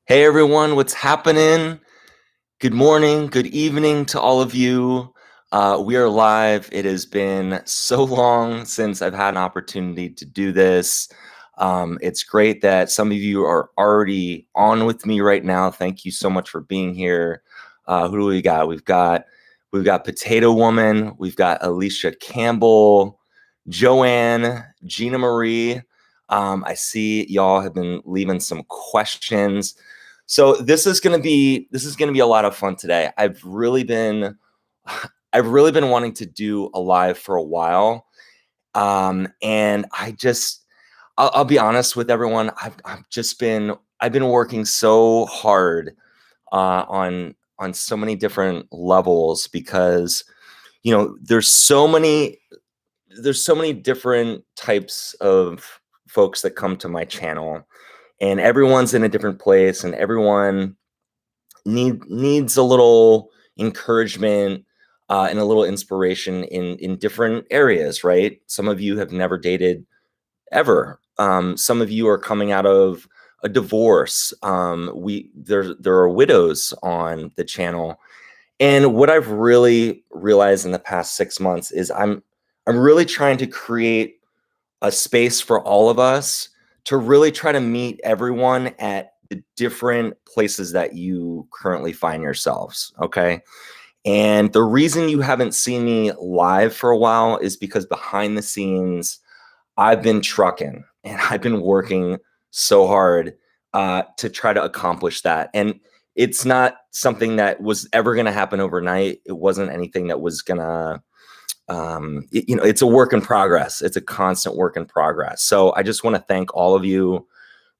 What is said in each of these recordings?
Hey everyone, what's happening? Good morning, good evening to all of you. We are live. It has been so long since I've had an opportunity to do this. It's great that some of you are already on with me right now. Thank you so much for being here. Who do we got? We've got Potato Woman, we've got Alicia Campbell, Joanne, Gina Marie. I see y'all have been leaving some questions. So this is gonna be a lot of fun today. I've really been wanting to do a live for a while, and I'll be honest with everyone. I've been working so hard on so many different levels because there's so many different types of folks that come to my channel, and everyone's in a different place, and everyone needs a little encouragement and a little inspiration in different areas, right? Some of you have never dated ever. Some of you are coming out of a divorce. There are widows on the channel, and what I've really realized in the past 6 months is I'm really trying to create a space for all of us to really try to meet everyone at the different places that you currently find yourselves. Okay. And the reason you haven't seen me live for a while is because behind the scenes, I've been trucking and I've been working so hard to try to accomplish that. And it's not something that was ever going to happen overnight. It wasn't anything that was going to it's a work in progress. It's a constant work in progress. So I just want to thank all of you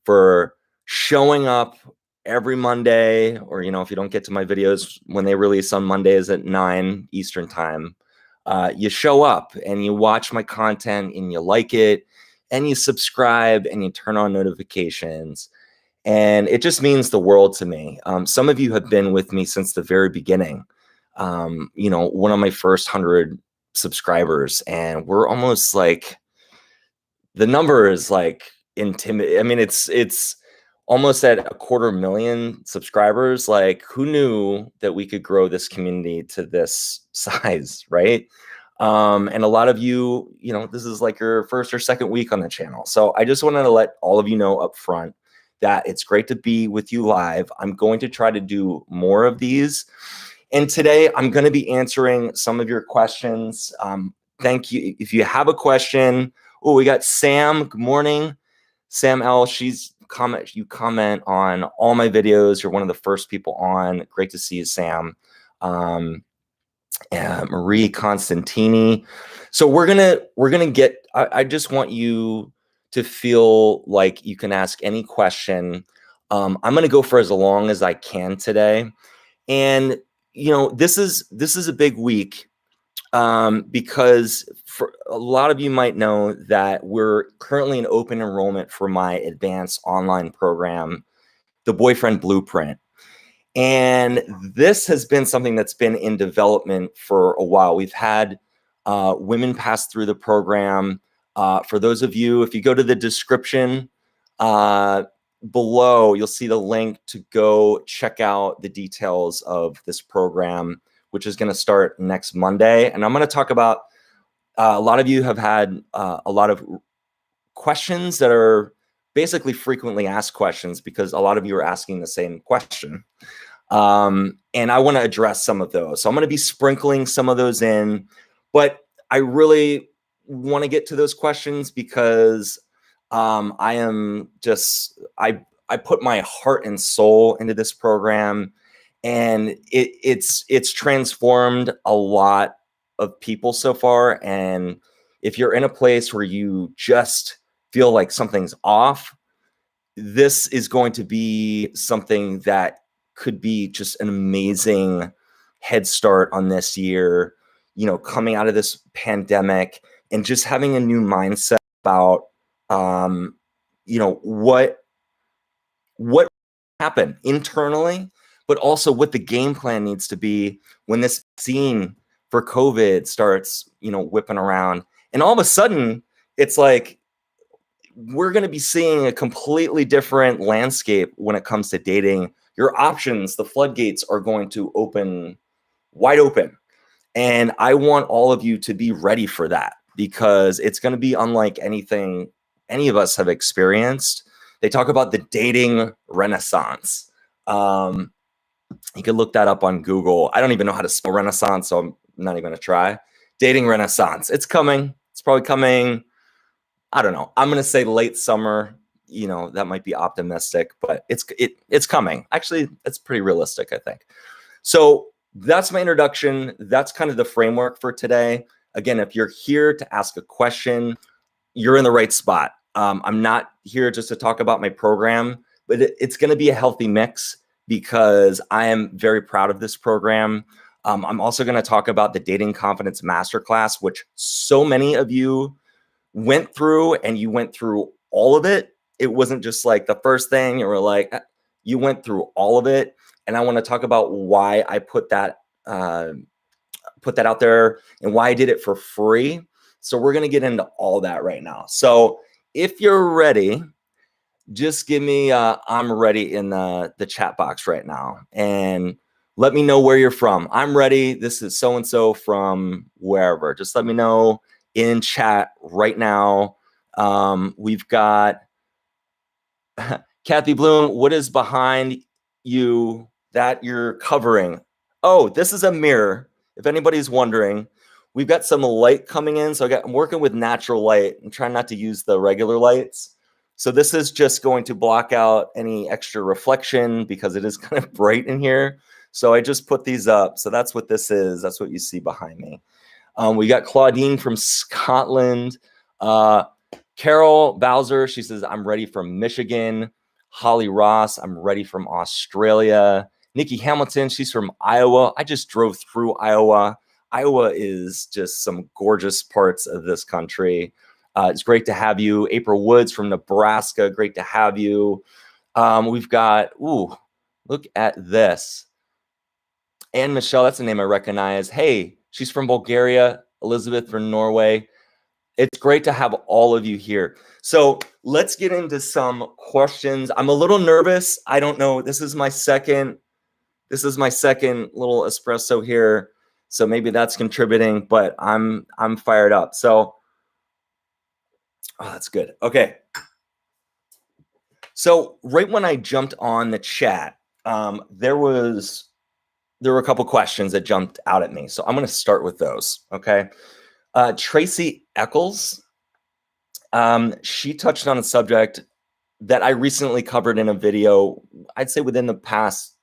for showing up every Monday, or, if you don't get to my videos when they release on Mondays at 9 Eastern time, you show up and you watch my content and you like it and you subscribe and you turn on notifications. And it just means the world to me. Some of you have been with me since the very beginning. One of my first 100 subscribers, and we're almost like, the number is like intimidating. I mean, it's almost at 250,000 subscribers. Like, who knew that we could grow this community to this size, right? And a lot of you, this is like your first or second week on the channel. So I just wanted to let all of you know up front that it's great to be with you live. I'm going to try to do more of these. And today I'm going to be answering some of your questions. Thank you. If you have a question, we got Sam. Good morning, Sam L. You comment on all my videos. You're one of the first people on. Great to see you, Sam. Marie Constantini. So we're gonna get. I just want you to feel like you can ask any question. I'm gonna go for as long as I can today, and this is a big week, because for a lot of you might know that we're currently in open enrollment for my advanced online program, the Boyfriend Blueprint. And this has been something that's been in development for a while. We've had women pass through the program. For those of you, if you go to the description below, you'll see the link to go check out the details of this program, which is going to start next Monday. And I'm going to talk about, a lot of you have had a lot of questions that are basically frequently asked questions, because a lot of you are asking the same question. And I want to address some of those. So I'm going to be sprinkling some of those in, but I really want to get to those questions because I put my heart and soul into this program, and it's transformed a lot of people so far. And if you're in a place where you just feel like something's off, this is going to be something that could be just an amazing head start on this year, coming out of this pandemic and just having a new mindset about, what happened internally, but also what the game plan needs to be when this scene for COVID starts, whipping around. And all of a sudden, it's like we're going to be seeing a completely different landscape when it comes to dating. Your options, the floodgates are going to open wide open. And I want all of you to be ready for that, because it's going to be unlike anything any of us have experienced. They talk about the dating renaissance. You can look that up on Google. I don't even know how to spell renaissance, so I'm not even going to try. Dating renaissance. It's coming. It's probably coming. I don't know. I'm going to say late summer. You know, that might be optimistic, but it's coming. Actually, it's pretty realistic, I think. So that's my introduction. That's kind of the framework for today. Again, if you're here to ask a question, you're in the right spot. I'm not here just to talk about my program, but it's going to be a healthy mix, because I am very proud of this program. I'm also going to talk about the Dating Confidence Masterclass, which so many of you went through, and you went through all of it. It wasn't just like the first thing. You were like, you went through all of it. And I want to talk about why I put that out there and why I did it for free. So we're going to get into all that right now. So if you're ready, just give me I'm ready in the chat box right now, and let me know where you're from. I'm ready. This is so-and-so from wherever. Just let me know in chat right now. We've got Kathy Bloom. What is behind you that you're covering? Oh, this is a mirror. If anybody's wondering, we've got some light coming in. So I'm working with natural light and trying not to use the regular lights. So this is just going to block out any extra reflection, because it is kind of bright in here. So I just put these up. So that's what this is. That's what you see behind me. We got Claudine from Scotland. Carol Bowser, she says, I'm ready from Michigan. Holly Ross, I'm ready from Australia. Nikki Hamilton, she's from Iowa. I just drove through Iowa. Iowa is just some gorgeous parts of this country. It's great to have you. April Woods from Nebraska, great to have you. We've got, look at this. Anne Michelle, that's a name I recognize. Hey, she's from Bulgaria. Elizabeth from Norway. It's great to have all of you here. So let's get into some questions. I'm a little nervous. I don't know. This is my second little espresso here. So maybe that's contributing, but I'm fired up. So, that's good. Okay. So right when I jumped on the chat, there were a couple questions that jumped out at me. So I'm going to start with those. Okay. Tracy Eccles, she touched on a subject that I recently covered in a video, I'd say within the past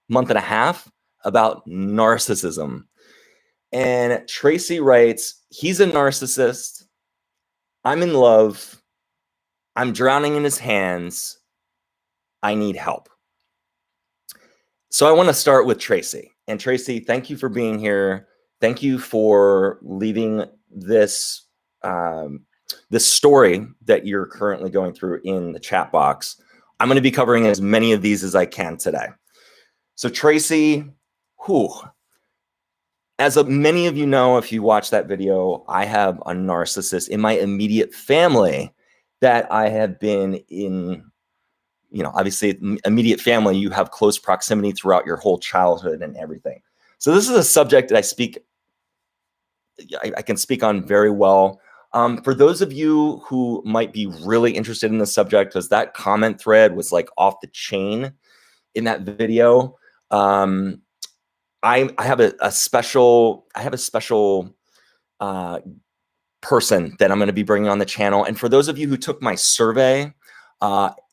month and a half, about narcissism. And Tracy writes, he's a narcissist. I'm in love. I'm drowning in his hands. I need help. So I want to start with Tracy. And Tracy, thank you for being here. Thank you for leaving this story that you're currently going through in the chat box. I'm going to be covering as many of these as I can today. So Tracy, as many of you know, if you watch that video, I have a narcissist in my immediate family that I have been in. Obviously, immediate family, you have close proximity throughout your whole childhood and everything. So this is a subject that I can speak on very well. For those of you who might be really interested in this subject, because that comment thread was like off the chain in that video, I have a special person that I'm going to be bringing on the channel. And for those of you who took my survey,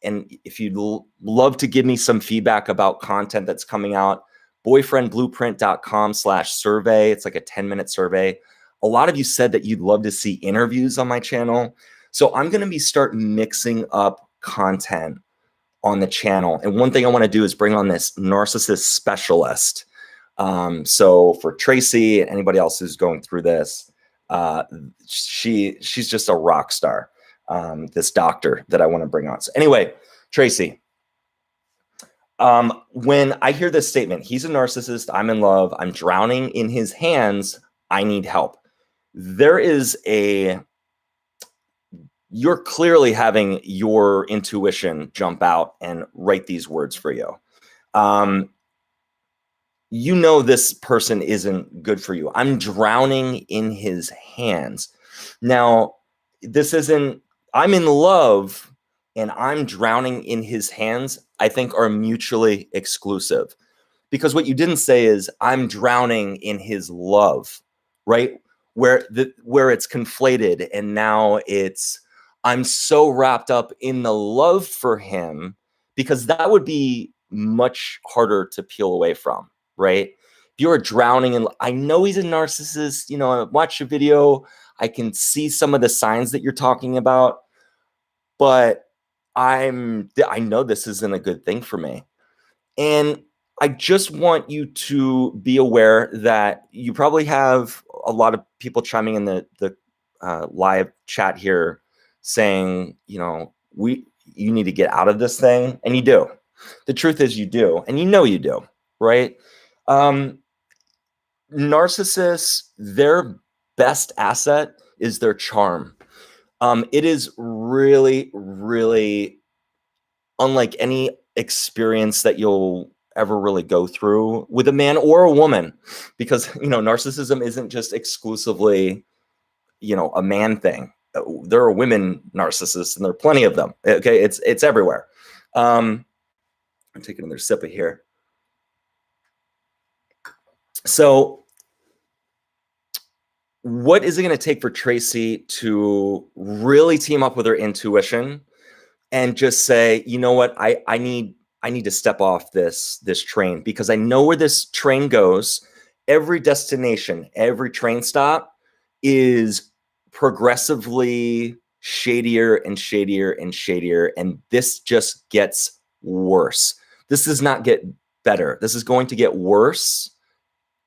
and if you'd love to give me some feedback about content that's coming out, boyfriendblueprint.com/survey. It's like a 10-minute survey. A lot of you said that you'd love to see interviews on my channel. So I'm going to start mixing up content on the channel. And one thing I want to do is bring on this narcissist specialist. So for Tracy and anybody else who's going through this, she's just a rock star. This doctor that I want to bring on. So anyway, Tracy, when I hear this statement, he's a narcissist, I'm in love, I'm drowning in his hands, I need help. There is a you're clearly having your intuition jump out and write these words for you. You know this person isn't good for you. I'm drowning in his hands. Now, this isn't, I'm in love and I'm drowning in his hands, I think are mutually exclusive. Because what you didn't say is I'm drowning in his love, right? Where it's conflated and now it's I'm so wrapped up in the love for him, because that would be much harder to peel away from, right? If you're drowning in, I know he's a narcissist, I watch a video, I can see some of the signs that you're talking about, but I know this isn't a good thing for me. And I just want you to be aware that you probably have a lot of people chiming in the live chat here saying, you need to get out of this thing. And you do. The truth is you do. And you do, right? Narcissists, their best asset is their charm. It is really, really unlike any experience that you'll ever really go through with a man or a woman, because narcissism isn't just exclusively a man thing. There are women narcissists and there are plenty of them. Okay, it's everywhere. I'm taking another sip of here. So what is it going to take for Tracy to really team up with her intuition and just say, you know what, I need to step off this train, because I know where this train goes. Every destination, every train stop is progressively shadier and shadier and shadier, and this just gets worse. This does not get better. This is going to get worse,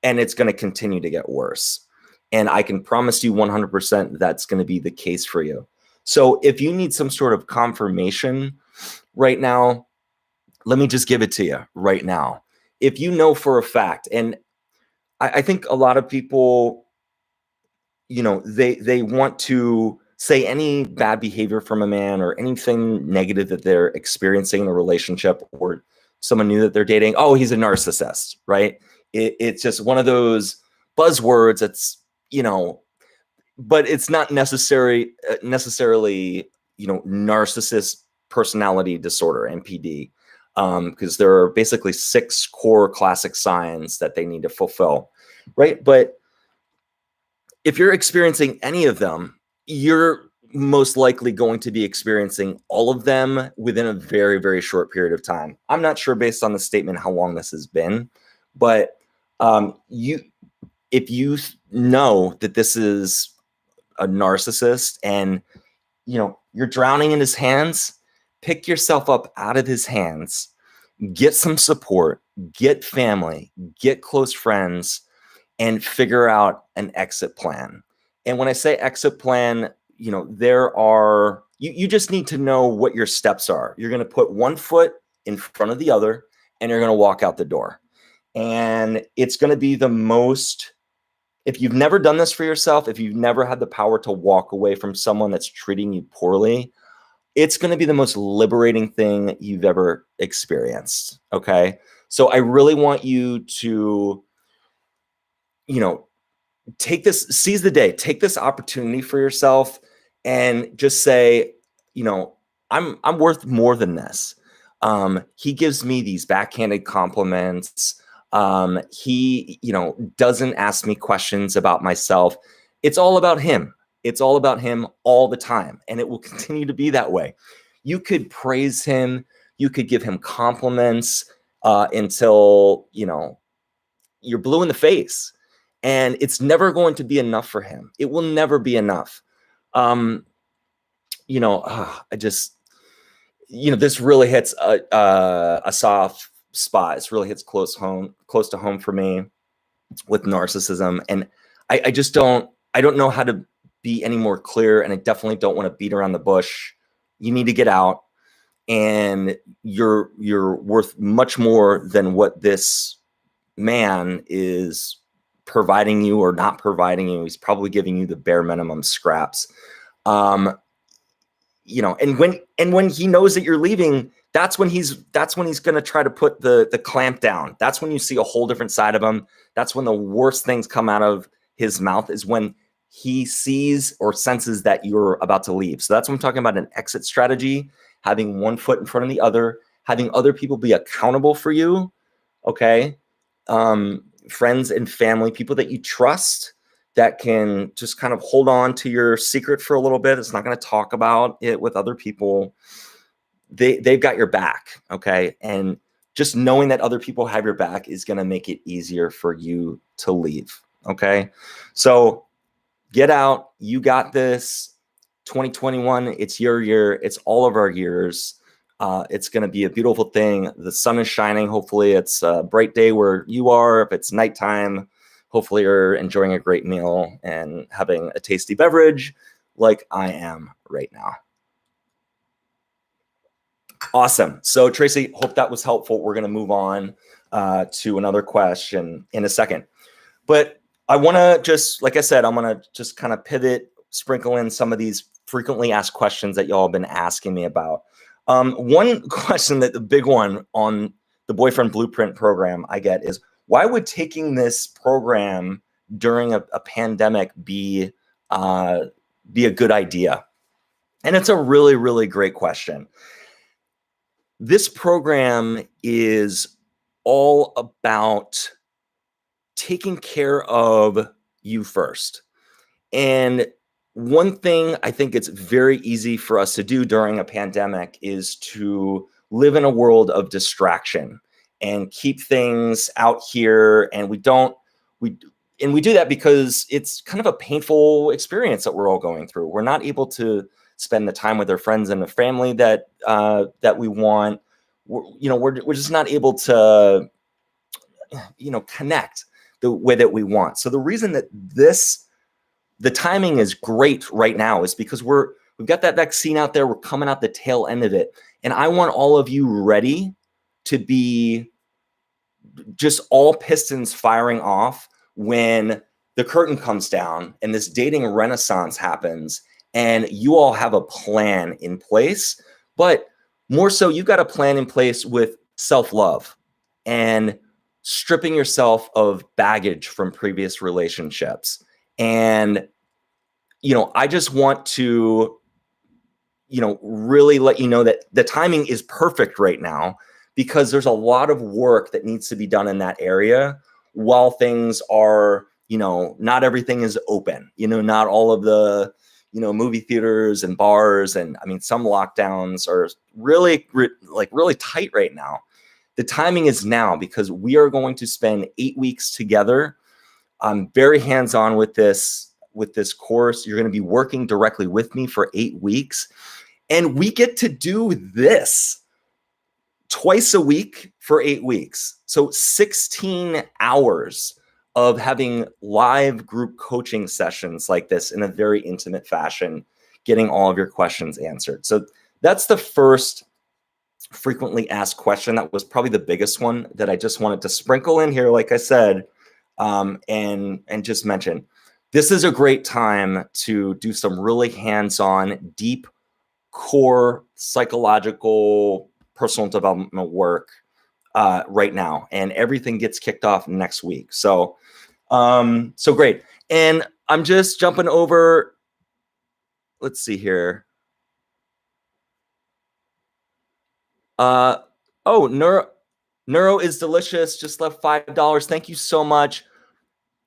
and it's going to continue to get worse. And I can promise you 100% that's going to be the case for you. So if you need some sort of confirmation right now, let me just give it to you right now. If you know for a fact, and I think a lot of people, they want to say any bad behavior from a man or anything negative that they're experiencing in a relationship or someone new that they're dating. Oh, he's a narcissist, right? It's just one of those buzzwords that's, but it's not necessarily narcissist personality disorder, NPD, because there are basically 6 core classic signs that they need to fulfill, right? But if you're experiencing any of them, you're most likely going to be experiencing all of them within a very, very short period of time. I'm not sure based on the statement how long this has been, but if you know that this is a narcissist and you're drowning in his hands, pick yourself up out of his hands, get some support, get family, get close friends, and figure out an exit plan. And when I say exit plan, there are, you just need to know what your steps are. You're going to put one foot in front of the other and you're going to walk out the door. And it's going to be the most, if you've never done this for yourself, if you've never had the power to walk away from someone that's treating you poorly, it's going to be the most liberating thing you've ever experienced. Okay. So I really want you to, seize the day, take this opportunity for yourself and just say, I'm worth more than this. He gives me these backhanded compliments. He, doesn't ask me questions about myself. It's all about him. It's all about him all the time. And it will continue to be that way. You could praise him. You could give him compliments until, you're blue in the face. And it's never going to be enough for him. It will never be enough. I just, this really hits a soft spot. This really hits close to home for me with narcissism. And I just don't know how to be any more clear. And I definitely don't want to beat around the bush. You need to get out, and you're worth much more than what this man is providing you or not providing you. He's probably giving you the bare minimum scraps. and when he knows that you're leaving, that's when he's going to try to put the clamp down. That's when you see a whole different side of him. That's when the worst things come out of his mouth, is when he sees or senses that you're about to leave. So that's what I'm talking about, an exit strategy, having one foot in front of the other, having other people be accountable for you. Okay. Friends and family, people that you trust, that can just kind of hold on to your secret for a little bit. It's not going to talk about it with other people. They've got your back. Okay. And just knowing that other people have your back is going to make it easier for you to leave. Okay. So get out. You got this. 2021, it's your year. It's all of our years. It's going to be a beautiful thing. The sun is shining. Hopefully it's a bright day where you are. If it's nighttime, hopefully you're enjoying a great meal and having a tasty beverage like I am right now. Awesome. So Tracy, hope that was helpful. We're going to move on to another question in a second. But I want to just, like I said, I'm going to just kind of pivot, sprinkle in some of these frequently asked questions that y'all have been asking me about. One question, that the big one on the Boyfriend Blueprint program I get is, why would taking this program during a pandemic be a good idea? And it's a really, really great question. This program is all about taking care of you first. And one thing I think it's very easy for us to do during a pandemic is to live in a world of distraction and keep things out here. And we do that because it's kind of a painful experience that we're all going through. We're not able to spend the time with our friends and the family that we want. We're just not able to, connect the way that we want. So the reason that the timing is great right now is because we've got that vaccine out there. We're coming out the tail end of it. And I want all of you ready to be just all pistons firing off when the curtain comes down and this dating renaissance happens, and you all have a plan in place. But more so, you've got a plan in place with self-love and stripping yourself of baggage from previous relationships. And, I just want to, really let you know that the timing is perfect right now, because there's a lot of work that needs to be done in that area while things are, not everything is open, not all of the, movie theaters and bars. And I mean, some lockdowns are really tight right now. The timing is now, because we are going to spend 8 weeks together. I'm very hands-on with this course. You're going to be working directly with me for 8 weeks. And we get to do this twice a week for 8 weeks. So 16 hours of having live group coaching sessions like this in a very intimate fashion, getting all of your questions answered. So that's the first frequently asked question. That was probably the biggest one that I just wanted to sprinkle in here, like I said, and just mention. This is a great time to do some really hands-on, deep, core psychological personal development work right now, and everything gets kicked off next week. So great. And I'm just jumping over. Let's see here. Neuro is delicious. Just left $5. Thank you so much.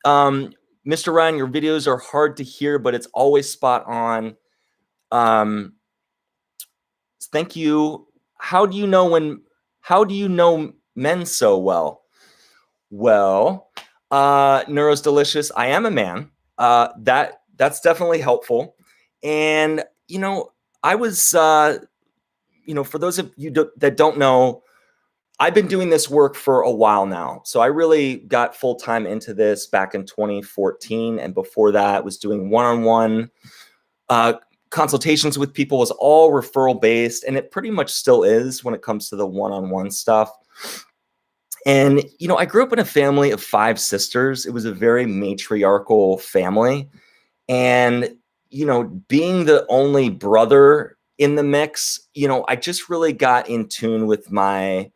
Mr. Ryan, your videos are hard to hear, but it's always spot on. Thank you. How do you know men so well? Well, Neuro's delicious. I am a man. That's definitely helpful. And, I was, for those of you that don't know, I've been doing this work for a while now. So I really got full-time into this back in 2014. And before that, was doing one-on-one consultations with people. Was all referral based. And it pretty much still is when it comes to the one-on-one stuff. And, I grew up in a family of 5 sisters. It was a very matriarchal family. And, being the only brother in the mix, I just really got in tune with my,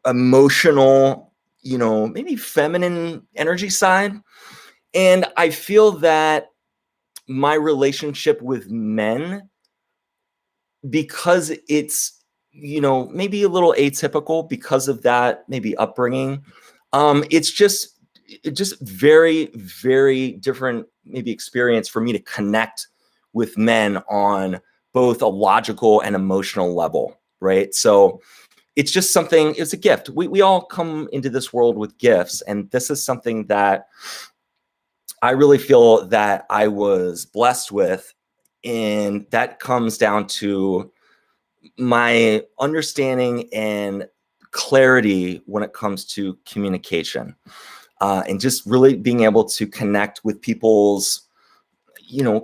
emotional, maybe feminine energy side. And I feel that my relationship with men, because it's, maybe a little atypical because of that, maybe upbringing, it's just very, very different, maybe experience for me to connect with men on both a logical and emotional level, right? So it's just something, it's a gift. We all come into this world with gifts, and this is something that I really feel that I was blessed with. And that comes down to my understanding and clarity when it comes to communication, and just really being able to connect with people's,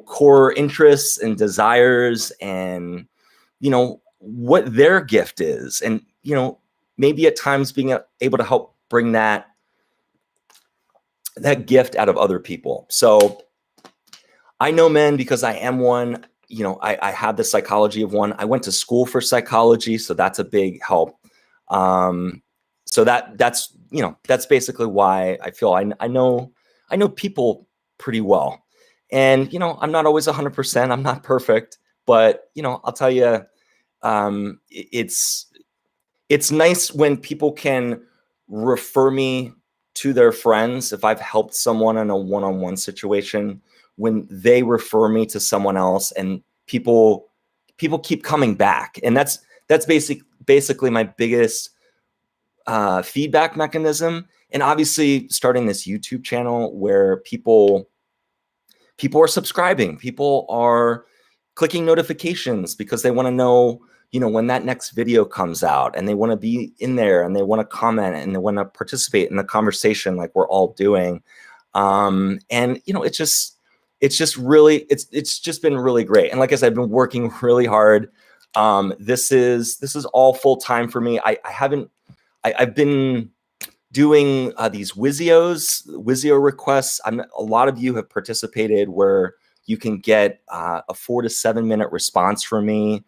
core interests and desires, and, what their gift is. And, maybe at times being able to help bring that gift out of other people. So I know men because I am one. I have the psychology of one. I went to school for psychology, so that's a big help. So that's basically why I feel I know people pretty well. And I'm not always 100%. I'm not perfect, but I'll tell you, it's nice when people can refer me to their friends. If I've helped someone in a one-on-one situation, when they refer me to someone else, and people keep coming back. And that's basically my biggest feedback mechanism. And obviously starting this YouTube channel where people are subscribing, people are clicking notifications because they want to know, when that next video comes out, and they want to be in there, and they want to comment, and they want to participate in the conversation like we're all doing. And it's just been really great. And like I said, I've been working really hard. This is all full time for me. I've been doing these Wizio requests. A lot of you have participated where you can get a 4 to 7 minute response from me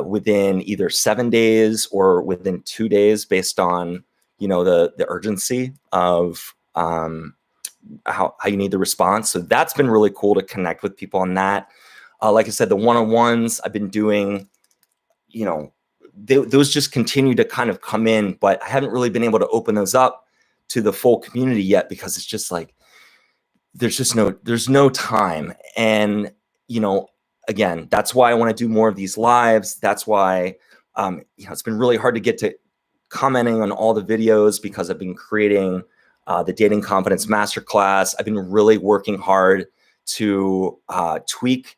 within either 7 days or within 2 days, based on the urgency of how you need the response. So that's been really cool to connect with people on that. Like I said, the one-on-ones I've been doing, those just continue to kind of come in, but I haven't really been able to open those up to the full community yet, because it's just like, there's no time. And, again, that's why I want to do more of these lives. That's why, it's been really hard to get to commenting on all the videos, because I've been creating the Dating Confidence Masterclass. I've been really working hard to tweak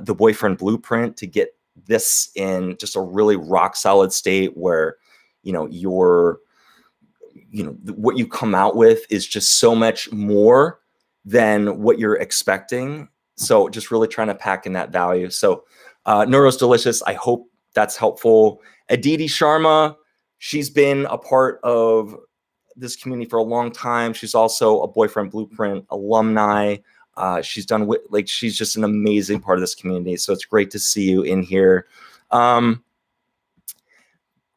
the boyfriend blueprint to get this in just a really rock solid state where, what you come out with is just so much more than what you're expecting. So just really trying to pack in that value. So Neuro's Delicious, I hope that's helpful. Aditi Sharma, she's been a part of this community for a long time. She's also a Boyfriend Blueprint alumni. She's just an amazing part of this community. So it's great to see you in here.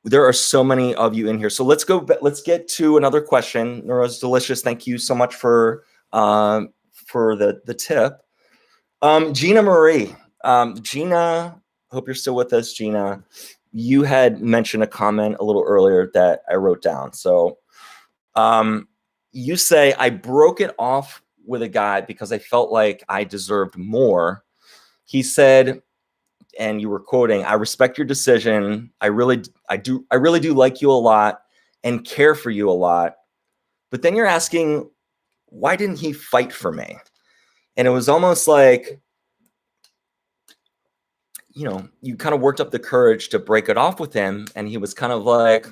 There are so many of you in here. So let's get to another question. Neuro's Delicious, thank you so much for the tip. Gina Marie. Gina, hope you're still with us, Gina. You had mentioned a comment a little earlier that I wrote down. So you say, I broke it off with a guy because I felt like I deserved more. He said, and you were quoting, I respect your decision. I really do like you a lot and care for you a lot. But then you're asking, why didn't he fight for me? And it was almost like, you kind of worked up the courage to break it off with him. And he was kind of like,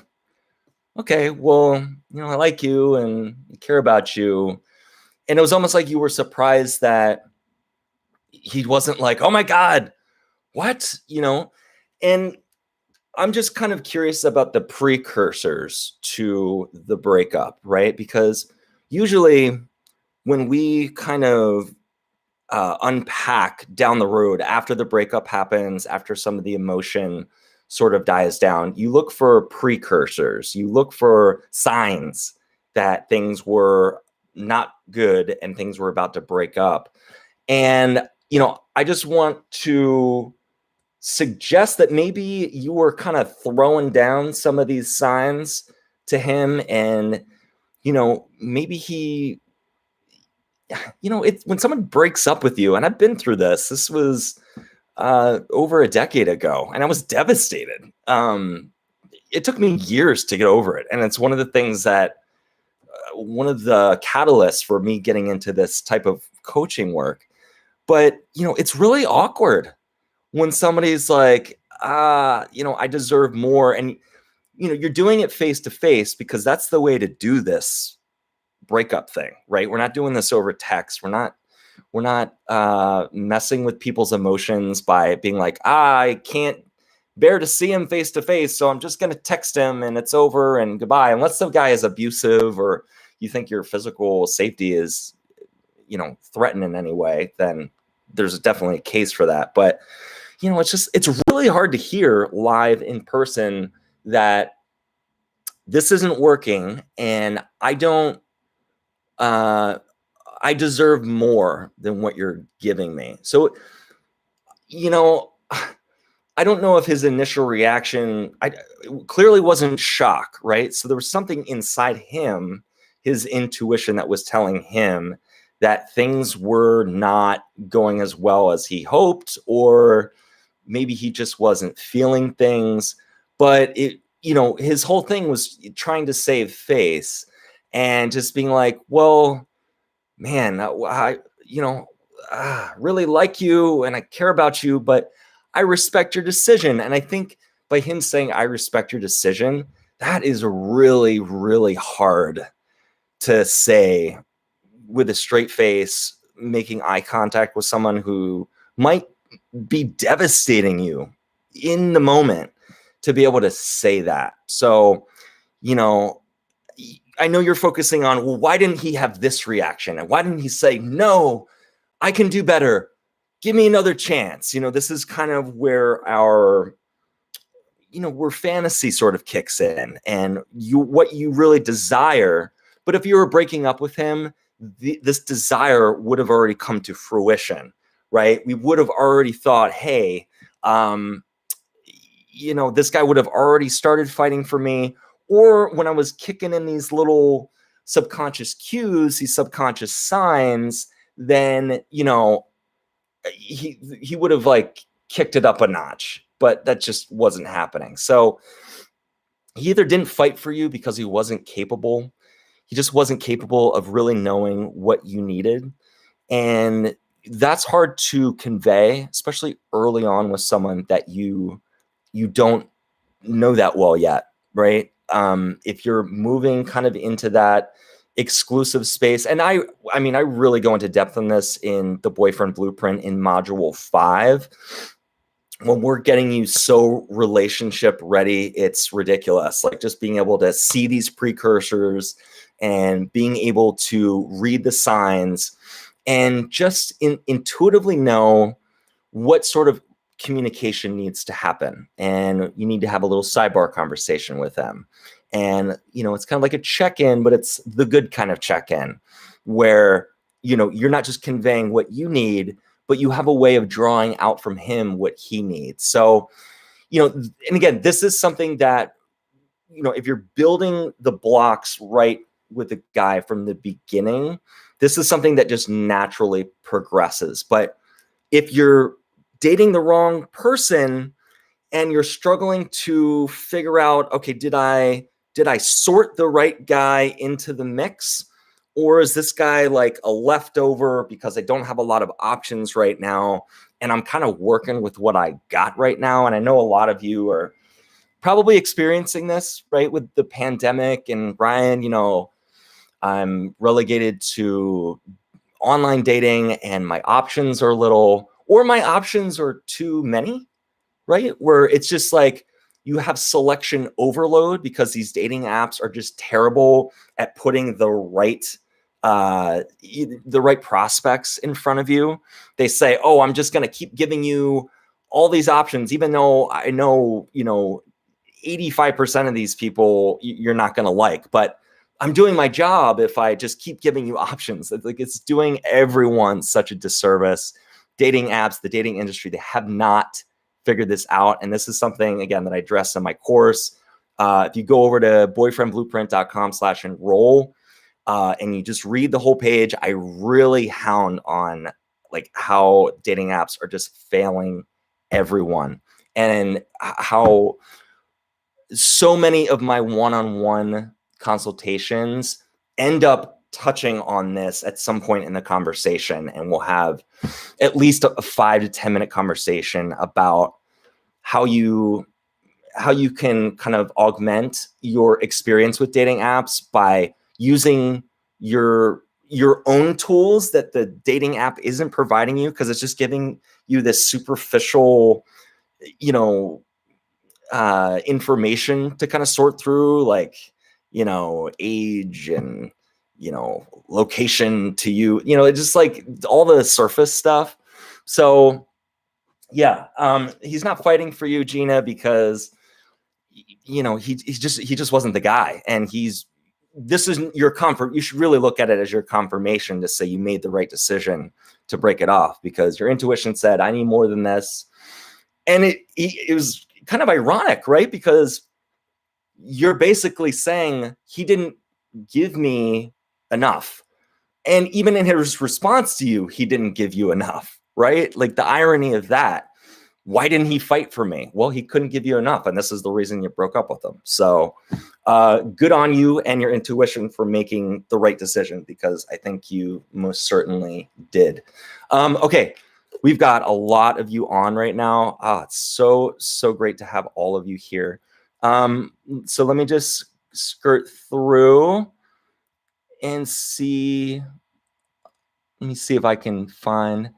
okay, well, I like you and care about you. And it was almost like you were surprised that he wasn't like, oh my God, what? And I'm just kind of curious about the precursors to the breakup, right? Because usually when we kind of unpack down the road after the breakup happens, after some of the emotion sort of dies down. You look for precursors, you look for signs that things were not good and things were about to break up. And, I just want to suggest that maybe you were kind of throwing down some of these signs to him, and, maybe he, it's when someone breaks up with you, and I've been through this was over a decade ago, and I was devastated. It took me years to get over it. And it's one of the things that, one of the catalysts for me getting into this type of coaching work. But, it's really awkward when somebody's like, I deserve more. And, you're doing it face to face because that's the way to do this breakup thing, right? We're not doing this over text. We're not messing with people's emotions by being like, I can't bear to see him face to face, so I'm just going to text him and it's over and goodbye. Unless the guy is abusive or you think your physical safety is, threatened in any way, then there's definitely a case for that. But, it's really hard to hear live in person that this isn't working and I deserve more than what you're giving me. So, I don't know if his initial reaction clearly wasn't shock, right? So there was something inside him, his intuition, that was telling him that things were not going as well as he hoped, or maybe he just wasn't feeling things. But his whole thing was trying to save face and just being like, well, man, I really like you and I care about you, but I respect your decision. And I think by him saying, I respect your decision, that is really, really hard to say with a straight face, making eye contact with someone who might be devastating you in the moment, to be able to say that. So, I know you're focusing on, well, why didn't he have this reaction? And why didn't he say, no, I can do better, give me another chance? This is kind of where our, where fantasy sort of kicks in, and what you really desire. But if you were breaking up with him, this desire would have already come to fruition, right? We would have already thought, hey, this guy would have already started fighting for me. Or when I was kicking in these little subconscious cues, these subconscious signs, then, he would have like kicked it up a notch, but that just wasn't happening. So he either didn't fight for you because he wasn't capable. He just wasn't capable of really knowing what you needed. And that's hard to convey, especially early on with someone that you don't know that well yet, right? If you're moving kind of into that exclusive space, and I really go into depth on this in the Boyfriend Blueprint in module 5. When we're getting you so relationship ready, it's ridiculous. Like just being able to see these precursors and being able to read the signs and just intuitively know what sort of communication needs to happen. And you need to have a little sidebar conversation with them. And, it's kind of like a check-in, but it's the good kind of check-in where, you're not just conveying what you need, but you have a way of drawing out from him what he needs. So, and again, this is something that, if you're building the blocks right with the guy from the beginning, this is something that just naturally progresses. But if you're dating the wrong person and you're struggling to figure out, okay, did I sort the right guy into the mix? Or is this guy like a leftover because I don't have a lot of options right now and I'm kind of working with what I got right now? And I know a lot of you are probably experiencing this, right? With the pandemic. And Ryan, I'm relegated to online dating and my options are little, or my options are too many, right? Where it's just like you have selection overload because these dating apps are just terrible at putting the right the right prospects in front of you. They say, oh, I'm just going to keep giving you all these options, even though I know, 85% of these people you're not going to like, but I'm doing my job if I just keep giving you options. It's doing everyone such a disservice. Dating apps, the dating industry, they have not figured this out. And this is something, again, that I address in my course. If you go over to boyfriendblueprint.com/enroll, and you just read the whole page, I really hound on like how dating apps are just failing everyone, and how so many of my one-on-one consultations end up touching on this at some point in the conversation, and we'll have at least a 5 to 10 minute conversation about how you can kind of augment your experience with dating apps by using your own tools that the dating app isn't providing you, because it's just giving you this superficial, information to kind of sort through, like, age and, location to you, it's just like all the surface stuff. So yeah, he's not fighting for you, Gina, because he just wasn't the guy, and this isn't your comfort. You should really look at it as your confirmation to say you made the right decision to break it off, because your intuition said, I need more than this. And it was kind of ironic, right? Because you're basically saying he didn't give me enough. And even in his response to you, he didn't give you enough, right? Like the irony of that. Why didn't he fight for me? Well, he couldn't give you enough, and this is the reason you broke up with him. So good on you and your intuition for making the right decision, because I think you most certainly did. Okay, we've got a lot of you on right now. It's so great to have all of you here. So let me just skirt through and see. Let me see if I can find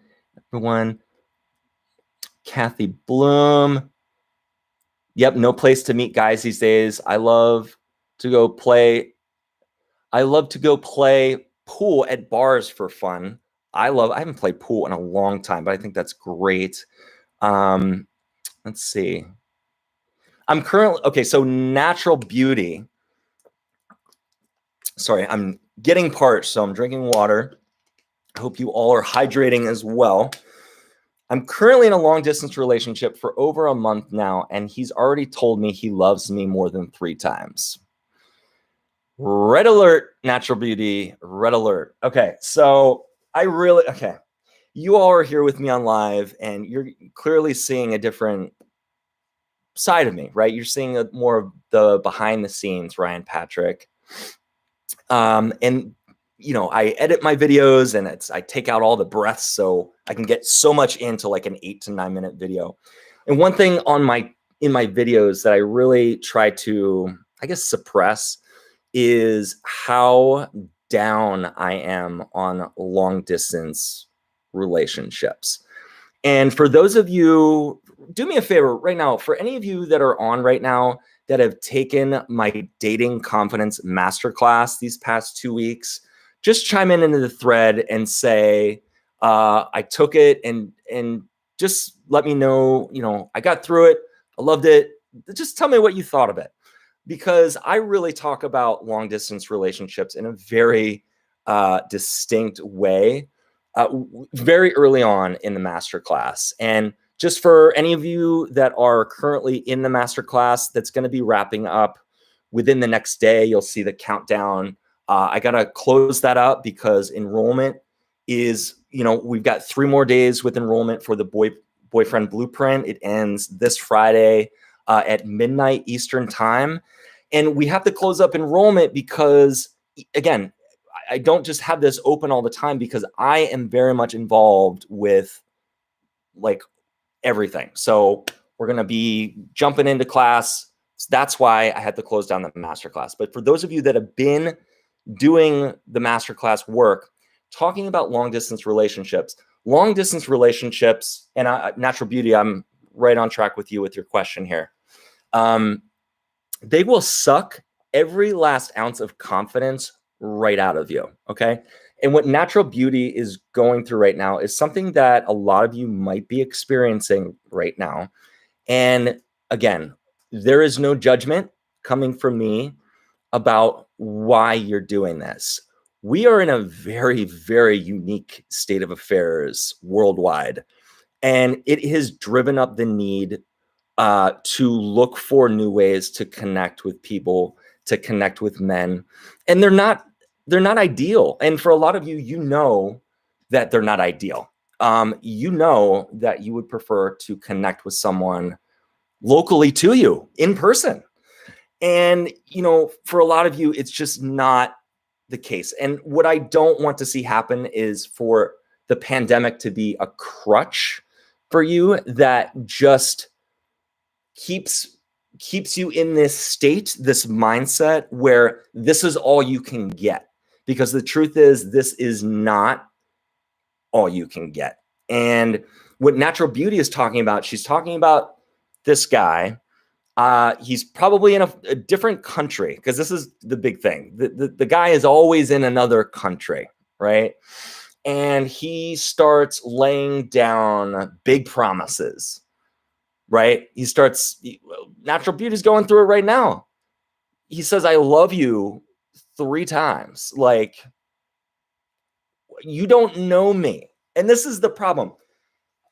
everyone. Kathy Bloom. Yep, no place to meet guys these days. I love to go play pool at bars for fun. I haven't played pool in a long time, but I think that's great. Let's see. I'm currently, okay, so Natural Beauty. Sorry, I'm getting parched, so I'm drinking water. I hope you all are hydrating as well. I'm currently in a long distance relationship for over a month now, and he's already told me he loves me more than 3 times. Red alert, Natural Beauty, red alert. Okay, so you all are here with me on live, and you're clearly seeing a different side of me, right? You're seeing more of the behind the scenes Ryan Patrick. And I edit my videos, and I take out all the breaths so I can get so much into like an 8 to 9 minute video. And one thing in my videos that I really try to, I guess, suppress is how down I am on long distance relationships. And for those of you, do me a favor right now, for any of you that are on right now that have taken my dating confidence masterclass these past 2 weeks, just chime into the thread and say, I took it, and just let me know, I got through it. I loved it. Just tell me what you thought of it, because I really talk about long distance relationships in a very distinct way very early on in the masterclass. And just for any of you that are currently in the masterclass, that's going to be wrapping up within the next day, you'll see the countdown. I got to close that up because enrollment is, we've got 3 more days with enrollment for the Boyfriend Blueprint. It ends this Friday at midnight Eastern time. And we have to close up enrollment because, again, I don't just have this open all the time, because I am very much involved with like everything. So we're going to be jumping into class. So that's why I had to close down the masterclass. But for those of you that have been doing the masterclass work, talking about long distance relationships, and Natural Beauty, I'm right on track with you with your question here. They will suck every last ounce of confidence right out of you. Okay. And what natural beauty is going through right now is something that a lot of you might be experiencing right now. And again, there is no judgment coming from me about why you're doing this. We are in a very, very unique state of affairs worldwide, and it has driven up the need to look for new ways to connect with people, to connect with men, and they're not ideal. And for a lot of you, you know that they're not ideal. You know that you would prefer to connect with someone locally to you in person. And, for a lot of you, it's just not the case. And what I don't want to see happen is for the pandemic to be a crutch for you that just keeps you in this state, this mindset where this is all you can get. Because the truth is, this is not all you can get. And what natural beauty is talking about, she's talking about this guy. He's probably in a different country, because this is the big thing. The guy is always in another country, right? And he starts laying down big promises, right? Natural beauty is going through it right now. He says, I love you 3 times. Like, you don't know me. And this is the problem.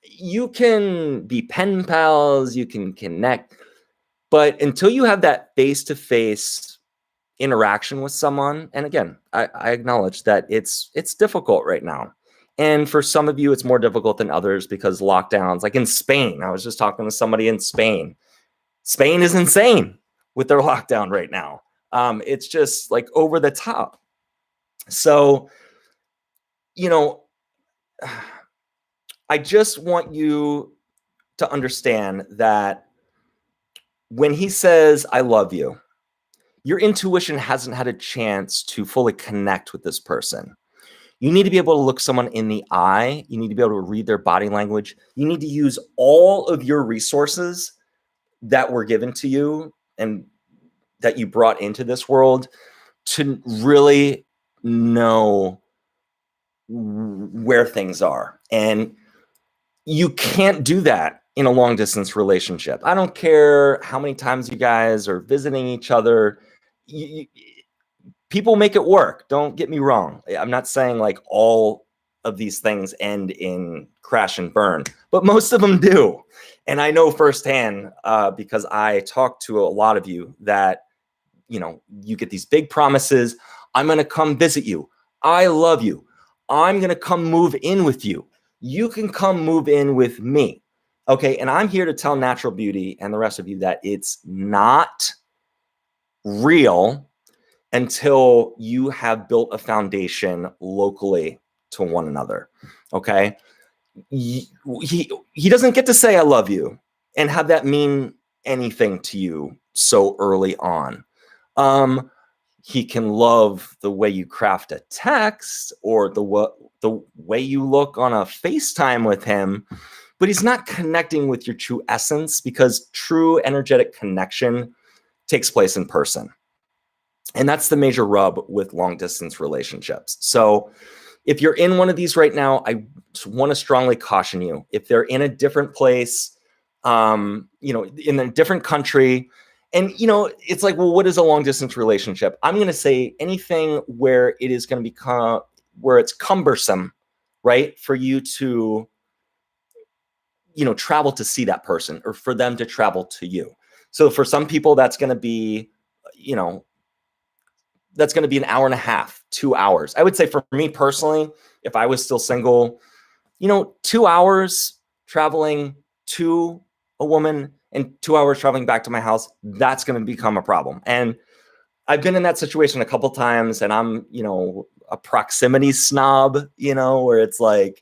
You can be pen pals, you can connect, but until you have that face-to-face interaction with someone, and again, I acknowledge that it's difficult right now. And for some of you, it's more difficult than others because lockdowns, like in Spain, I was just talking to somebody in Spain. Spain is insane with their lockdown right now. It's just like over the top. So, I just want you to understand that when he says, I love you, your intuition hasn't had a chance to fully connect with this person. You need to be able to look someone in the eye. You need to be able to read their body language. You need to use all of your resources that were given to you and that you brought into this world to really know where things are. And you can't do that in a long distance relationship. I don't care how many times you guys are visiting each other. People make it work. Don't get me wrong. I'm not saying like all of these things end in crash and burn, but most of them do. And I know firsthand because I talk to a lot of you that, you get these big promises. I'm going to come visit you. I love you. I'm going to come move in with you. You can come move in with me. Okay. And I'm here to tell natural beauty and the rest of you that it's not real until you have built a foundation locally to one another. Okay. He doesn't get to say, I love you and have that mean anything to you so early on. He can love the way you craft a text or the way you look on a FaceTime with him, but he's not connecting with your true essence, because true energetic connection takes place in person. And that's the major rub with long distance relationships. So if you're in one of these right now, I want to strongly caution you. If they're in a different place, in a different country, and, it's like, well, what is a long distance relationship? I'm going to say anything where it is going to become, where it's cumbersome, right? For you to, travel to see that person, or for them to travel to you. So for some people, that's going to be, that's going to be an hour and a half, 2 hours. I would say for me personally, if I was still single, 2 hours traveling to a woman and 2 hours traveling back to my house, that's going to become a problem. And I've been in that situation a couple times, and I'm, a proximity snob, where it's like,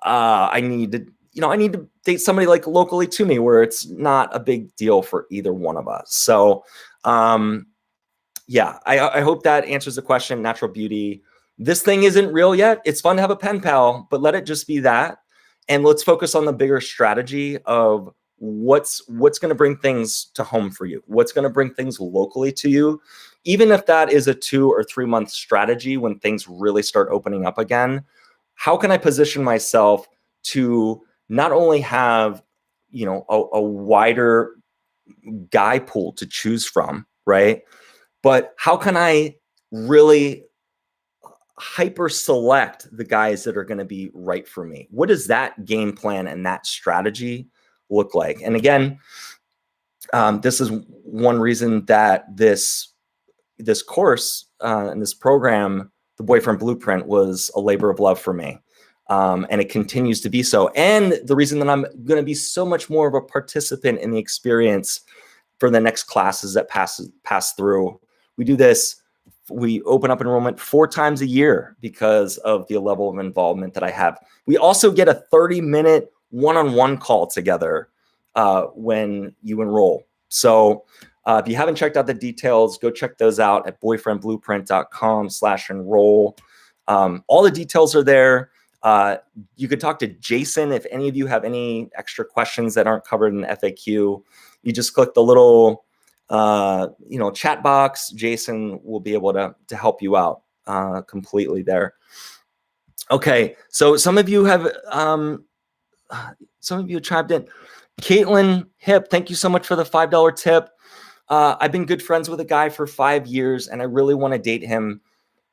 I need to date somebody like locally to me, where it's not a big deal for either one of us. So, yeah, I hope that answers the question. Natural beauty. This thing isn't real yet. It's fun to have a pen pal, but let it just be that. And let's focus on the bigger strategy of what's going to bring things to home for you. What's going to bring things locally to you, even if that is a 2 or 3 month strategy when things really start opening up again, how can I position myself to not only have, a wider guy pool to choose from, right? But how can I really hyper select the guys that are going to be right for me? What does that game plan and that strategy look like? And again, this is one reason that this course and this program, the Boyfriend Blueprint, was a labor of love for me. And it continues to be so. And the reason that I'm going to be so much more of a participant in the experience for the next classes that pass through. We do this. We open up enrollment 4 times a year because of the level of involvement that I have. We also get a 30-minute one-on-one call together when you enroll. So if you haven't checked out the details, go check those out at boyfriendblueprint.com/enroll. All the details are there. You could talk to Jason if any of you have any extra questions that aren't covered in the FAQ. You just click the little chat box. Jason will be able to help you out completely there. Okay, so some of you have chimed in. Caitlin Hip, thank you so much for the $5 tip. I've been good friends with a guy for 5 years and I really want to date him.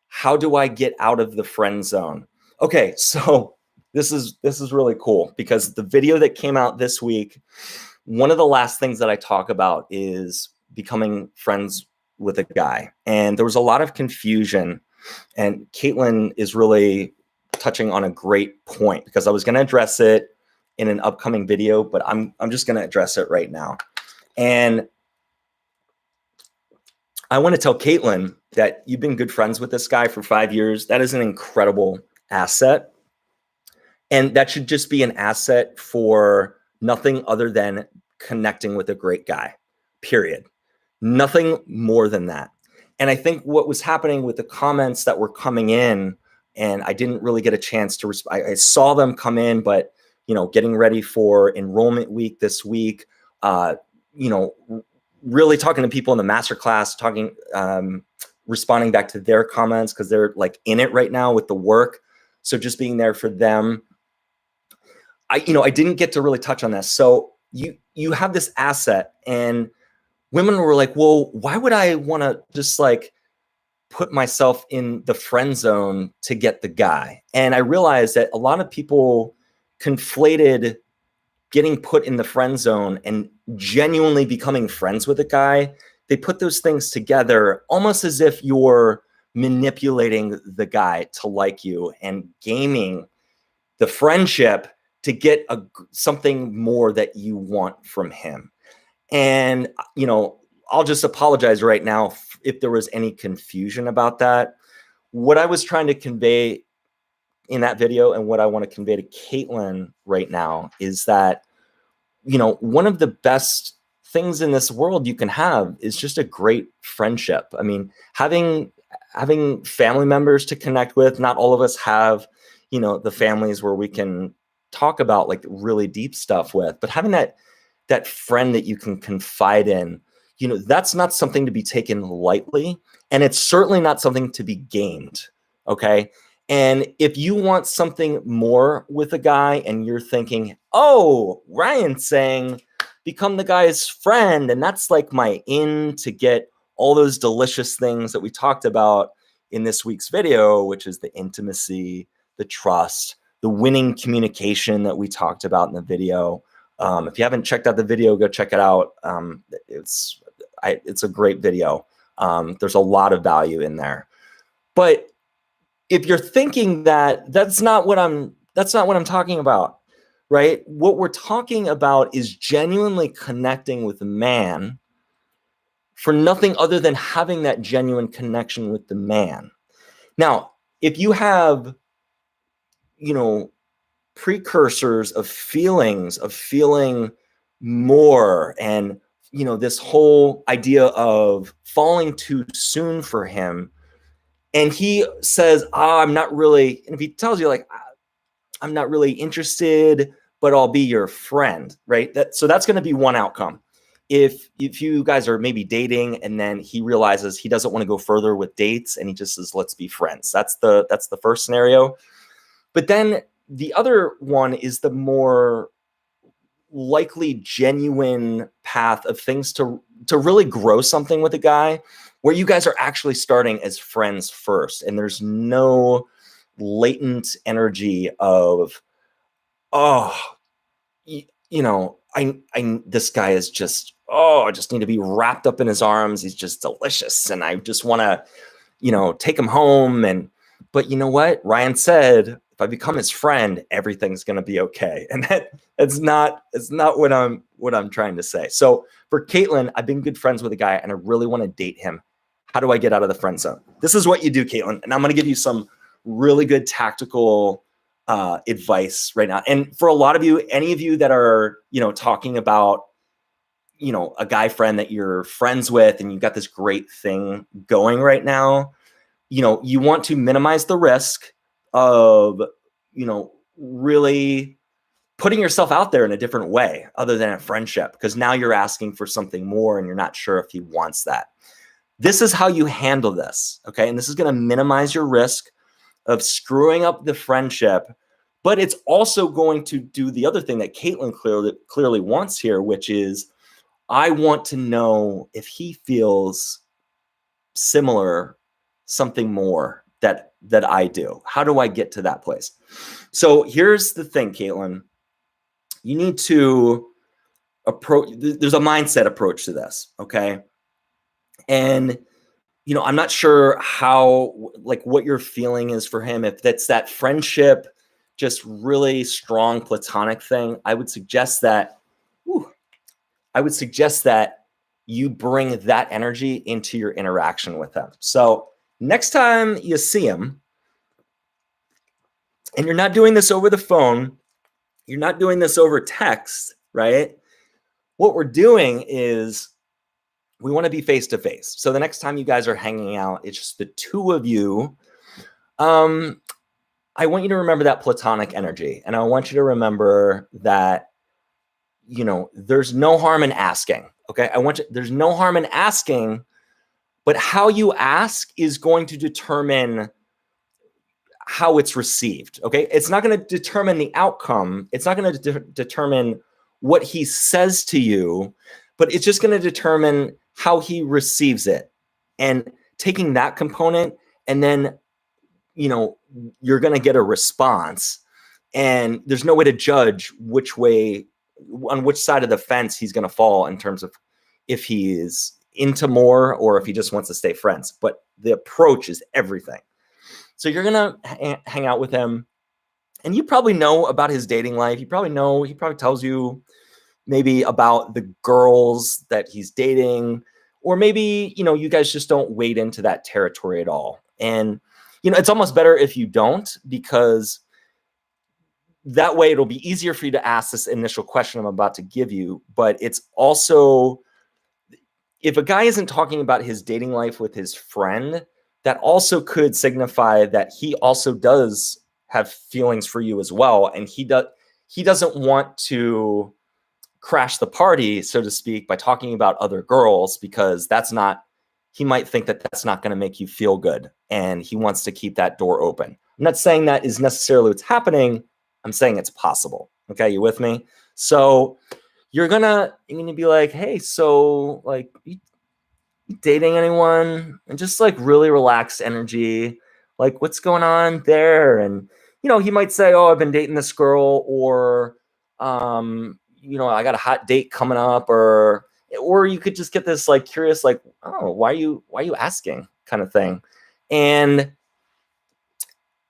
How do I get out of the friend zone? Okay, so this is really cool because the video that came out this week, one of the last things that I talk about is becoming friends with a guy. And there was a lot of confusion. And Caitlin is really touching on a great point because I was going to address it in an upcoming video, but I'm just going to address it right now. And I want to tell Caitlin that you've been good friends with this guy for 5 years. That is an incredible asset. And that should just be an asset for nothing other than connecting with a great guy, period. Nothing more than that. And I think what was happening with the comments that were coming in, and I didn't really get a chance to respond. I saw them come in, but getting ready for enrollment week this week, really talking to people in the masterclass, responding back to their comments because they're like in it right now with the work. So just being there for them. I didn't get to really touch on this. So you have this asset and women were like, well, why would I want to just like put myself in the friend zone to get the guy? And I realized that a lot of people conflated getting put in the friend zone and genuinely becoming friends with a guy. They put those things together almost as if you're manipulating the guy to like you and gaming the friendship to get something more that you want from him. And, I'll just apologize right now if there was any confusion about that. What I was trying to convey in that video and what I want to convey to Caitlin right now is that, one of the best things in this world you can have is just a great friendship. I mean, having family members to connect with, not all of us have, the families where we can talk about like really deep stuff with, but having that friend that you can confide in, that's not something to be taken lightly. And it's certainly not something to be gamed. Okay. And if you want something more with a guy and you're thinking, oh, Ryan's saying become the guy's friend, and that's like my in to get all those delicious things that we talked about in this week's video, which is the intimacy, the trust, the winning communication that we talked about in the video. If you haven't checked out the video, go check it out. It's a great video. There's a lot of value in there. But if you're thinking that that's not what I'm talking about, right? What we're talking about is genuinely connecting with a man for nothing other than having that genuine connection with the man. Now, if you have, precursors of feelings, of feeling more, and, this whole idea of falling too soon for him, and he says, I'm not really, and if he tells you like, I'm not really interested, but I'll be your friend, right? So that's going to be one outcome. if you guys are maybe dating and then he realizes he doesn't want to go further with dates and he just says, let's be friends. That's the first scenario. But then the other one is the more likely genuine path of things to really grow something with a guy, where you guys are actually starting as friends first, and there's no latent energy of, oh, I this guy is just, oh, I just need to be wrapped up in his arms. He's just delicious, and I just want to, take him home. But you know what? Ryan said, if I become his friend, everything's going to be okay. And it's not what I'm trying to say. So for Caitlin, I've been good friends with a guy and I really want to date him. How do I get out of the friend zone? This is what you do, Caitlin. And I'm going to give you some really good tactical advice right now. And for a lot of you, any of you that are, talking about, a guy friend that you're friends with and you've got this great thing going right now, you want to minimize the risk of, really putting yourself out there in a different way other than a friendship, because now you're asking for something more and you're not sure if he wants that. This is how you handle this, okay? And this is going to minimize your risk of screwing up the friendship, but it's also going to do the other thing that Caitlin clearly wants here, which is, I want to know if he feels similar, something more that I do. How do I get to that place? So here's the thing, Caitlin. You need to approach, there's a mindset approach to this, okay? And, I'm not sure how, what your feeling is for him. If that's that friendship, just really strong platonic thing, I would suggest that, you bring that energy into your interaction with him. So next time you see him, and you're not doing this over the phone, you're not doing this over text, right? What we're doing is we want to be face to face. So the next time you guys are hanging out, it's just the two of you. I want you to remember that platonic energy. And I want you to remember that, there's no harm in asking. Okay. There's no harm in asking, but how you ask is going to determine how it's received. Okay. It's not going to determine the outcome. It's not going to determine what he says to you, but it's just going to determine how he receives it. And taking that component, and then, you're going to get a response, and there's no way to judge on which side of the fence he's going to fall in terms of if he is into more or if he just wants to stay friends. But the approach is everything. So you're going to hang out with him, and you probably know about his dating life. He probably tells you maybe about the girls that he's dating, or maybe, you guys just don't wade into that territory at all. And, it's almost better if you don't, because that way it'll be easier for you to ask this initial question I'm about to give you. But it's also, if a guy isn't talking about his dating life with his friend, that also could signify that he also does have feelings for you as well. And he doesn't want to crash the party, so to speak, by talking about other girls, because he might think that that's not going to make you feel good. And he wants to keep that door open. I'm not saying that is necessarily what's happening. I'm saying it's possible. Okay. You with me? So you're going to be like, hey, so you dating anyone? And just really relaxed energy. What's going on there? And, he might say, oh, I've been dating this girl, or, I got a hot date coming up, or you could just get this curious, oh, why are you asking kind of thing. And,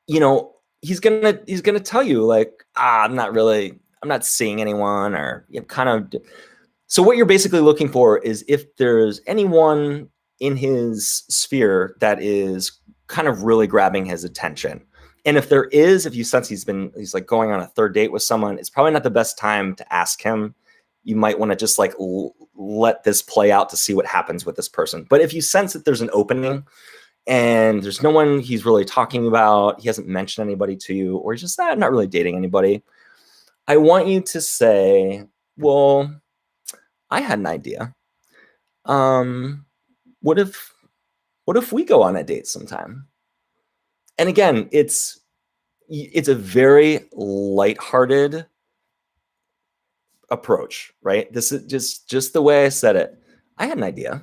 he's gonna tell you I'm not seeing anyone, or kind of. So what you're basically looking for is if there's anyone in his sphere that is kind of really grabbing his attention. And if if you sense he's going on a third date with someone, it's probably not the best time to ask him. You might want to just let this play out to see what happens with this person. But if you sense that there's an opening and there's no one he's really talking about, he hasn't mentioned anybody to you, or he's just I'm not really dating anybody, I want you to say, well, I had an idea. What if we go on a date sometime? And again, it's a very lighthearted approach, right? This is just the way I said it. I had an idea.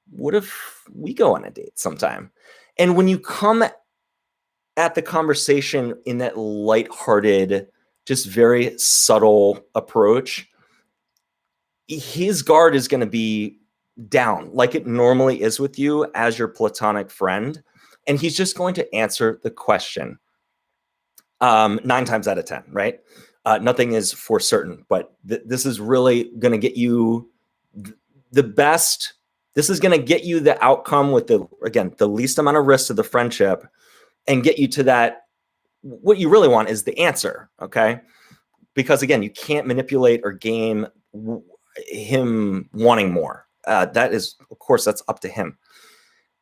What if we go on a date sometime? And when you come at the conversation in that lighthearted, just very subtle approach, his guard is going to be down like it normally is with you as your platonic friend. And he's just going to answer the question 9 times out of 10, right? Nothing is for certain, but this is really going to get you the best. This is going to get you the outcome with the least amount of risk to the friendship and get you to that. What you really want is the answer, okay? Because again, you can't manipulate or game him wanting more. That is, of course, that's up to him.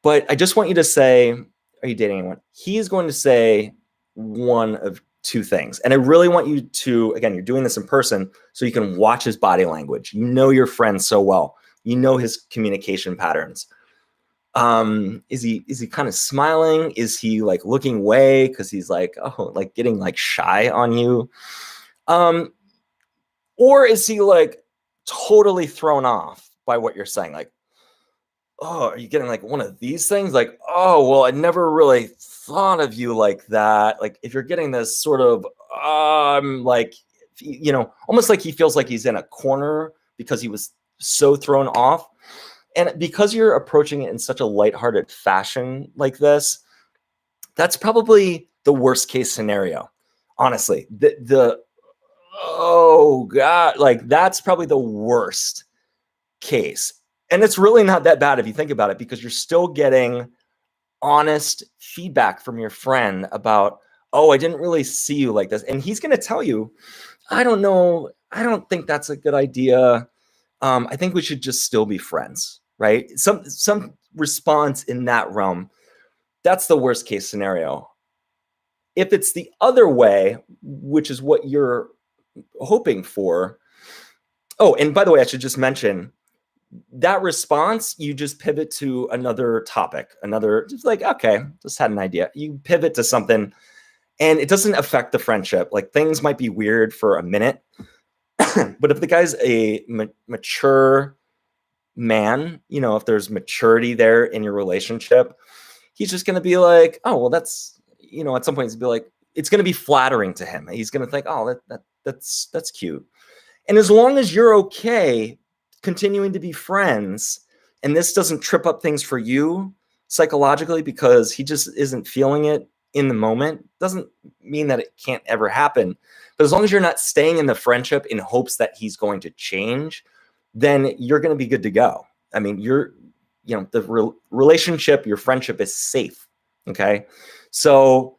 But I just want you to say, are you dating anyone? He's going to say one of two things. And I really want you to, again, you're doing this in person so you can watch his body language. You know your friend so well. You know his communication patterns. Is he kind of smiling? Is he like looking away because he's like, oh, like getting like shy on you? Or is he like totally thrown off by what you're saying? Like, oh, are you getting like one of these things? Like, oh, well, I never really thought of you like that. Like, if you're getting this sort of, like, almost like he feels like he's in a corner because he was so thrown off. And because you're approaching it in such a lighthearted fashion like this, that's probably the worst case scenario. Honestly, oh God, like that's probably the worst case. And it's really not that bad if you think about it, because you're still getting honest feedback from your friend about, oh, I didn't really see you like this. And he's going to tell you, I don't know, I don't think that's a good idea. I think we should just still be friends, right? Some response in that realm. That's the worst case scenario. If it's the other way, which is what you're hoping for. Oh, and by the way, I should just mention that response, you just pivot to another topic, just like, okay, just had an idea. You pivot to something and it doesn't affect the friendship. Like things might be weird for a minute, but if the guy's a mature man, if there's maturity there in your relationship, he's just going to be like, oh, well, that's, at some point he's going to be like, it's going to be flattering to him. He's going to think, oh, that's cute. And as long as you're okay continuing to be friends and this doesn't trip up things for you psychologically because he just isn't feeling it in the moment, doesn't mean that it can't ever happen. But as long as you're not staying in the friendship in hopes that he's going to change, then you're going to be good to go. I mean, the relationship, your friendship is safe. Okay. So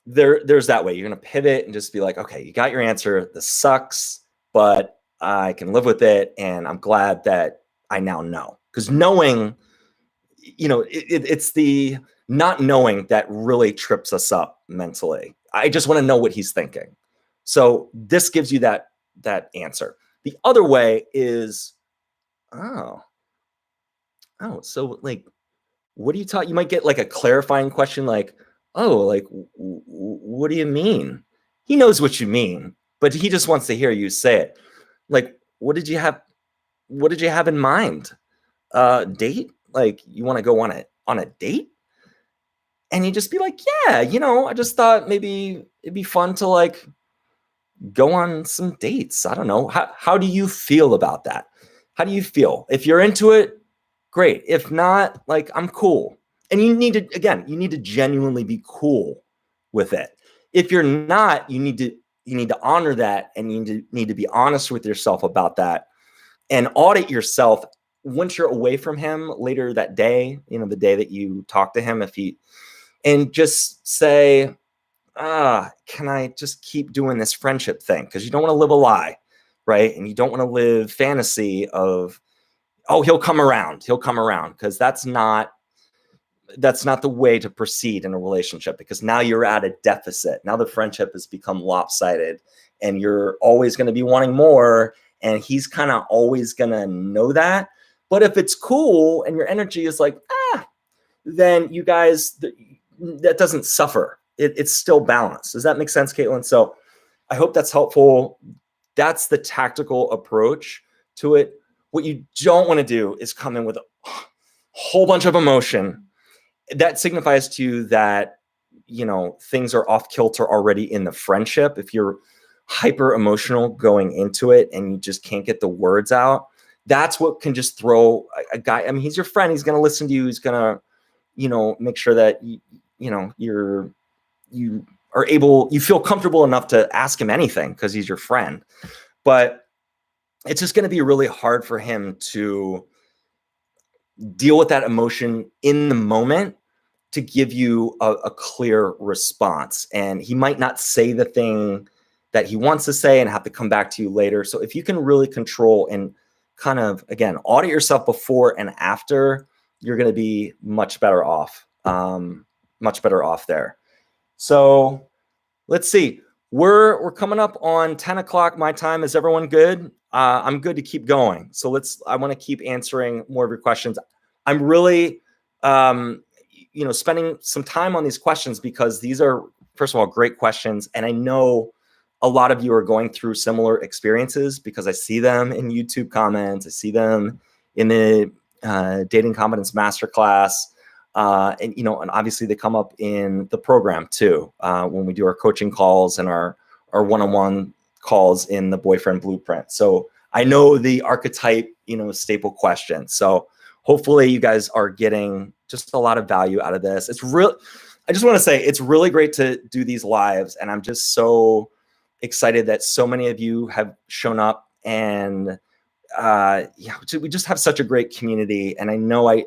there's that way. You're going to pivot and just be like, okay, you got your answer. This sucks, but I can live with it. And I'm glad that I now know. Because knowing, it's the not knowing that really trips us up mentally. I just want to know what he's thinking. So this gives you that answer. The other way is, so like, what do you talk? You might get like a clarifying question like, oh, like, what do you mean? He knows what you mean, but he just wants to hear you say it. Like, what did you have in mind? Date? Like, you want to go on a date? And you just be like, yeah, I just thought maybe it'd be fun to like go on some dates. I don't know. How do you feel about that? How do you feel? If you're into it, great. If not, like, I'm cool. And you need to genuinely be cool with it. If you're not, you need to honor that, and you need to be honest with yourself about that and audit yourself once you're away from him later that day, the day that you talk to him, and just say, can I just keep doing this friendship thing? Because you don't want to live a lie, right? And you don't want to live fantasy of, oh, he'll come around, because that's not the way to proceed in a relationship, because now you're at a deficit. Now the friendship has become lopsided and you're always going to be wanting more. and he's kind of always gonna know that. But if it's cool and your energy is like, then you guys, that doesn't suffer. It's still balanced. Does that make sense, Caitlin? So I hope that's helpful. That's the tactical approach to it. What you don't want to do is come in with a whole bunch of emotion. That signifies to you that, things are off kilter already in the friendship. If you're hyper emotional going into it and you just can't get the words out, that's what can just throw a guy. I mean, he's your friend. He's going to listen to you. He's going to, make sure that you feel comfortable enough to ask him anything because he's your friend. But it's just going to be really hard for him to deal with that emotion in the moment to give you a clear response. And he might not say the thing that he wants to say and have to come back to you later. So if you can really control and kind of, again, audit yourself before and after, you're going to be much better off there. So let's see. We're coming up on 10 o'clock my time. Is everyone good? I'm good to keep going. So I want to keep answering more of your questions. I'm really, spending some time on these questions because these are, first of all, great questions. And I know a lot of you are going through similar experiences because I see them in YouTube comments. I see them in the Dating Competence Masterclass. And obviously they come up in the program too, when we do our coaching calls and our one-on-one calls in the Boyfriend Blueprint. So I know the archetype, staple question. So hopefully you guys are getting just a lot of value out of this. I just want to say it's really great to do these lives. And I'm just so excited that so many of you have shown up, and we just have such a great community. And I know I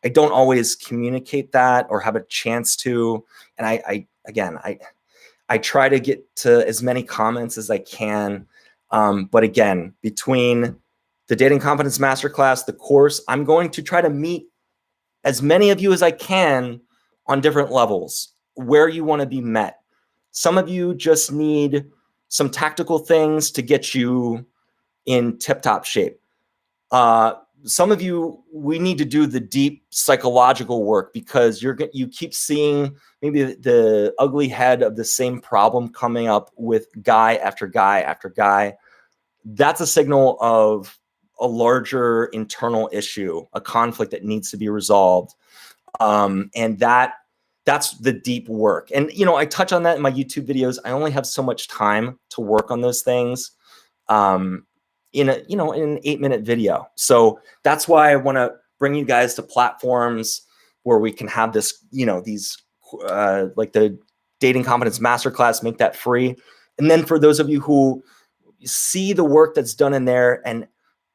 don't always communicate that or have a chance to. And I try to get to as many comments as I can. But again, between the Dating Competence Masterclass, the course, I'm going to try to meet as many of you as I can on different levels where you want to be met. Some of you just need some tactical things to get you in tip-top shape. Some of you, we need to do the deep psychological work because you keep seeing maybe the ugly head of the same problem coming up with guy after guy after guy. That's a signal of a larger internal issue, a conflict that needs to be resolved. And that's the deep work. And, I touch on that in my YouTube videos. I only have so much time to work on those things. In an 8-minute video. So that's why I want to bring you guys to platforms where we can have this, these like the Dating Competence Masterclass, make that free. And then for those of you who see the work that's done in there and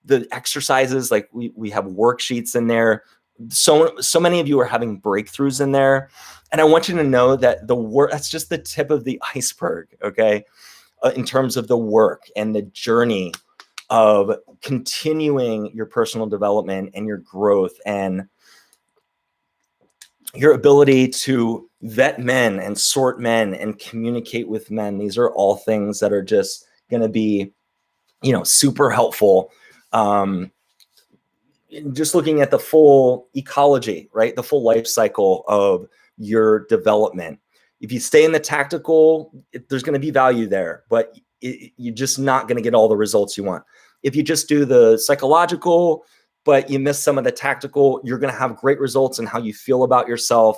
the exercises, like we have worksheets in there. So many of you are having breakthroughs in there. And I want you to know that the work, that's just the tip of the iceberg, okay? In terms of the work and the journey of continuing your personal development and your growth and your ability to vet men and sort men and communicate with men. These are all things that are just going to be, super helpful. Just looking at the full ecology, right? The full life cycle of your development. If you stay in the tactical, there's going to be value there, but you're just not going to get all the results you want. If you just do the psychological, but you miss some of the tactical, you're going to have great results in how you feel about yourself.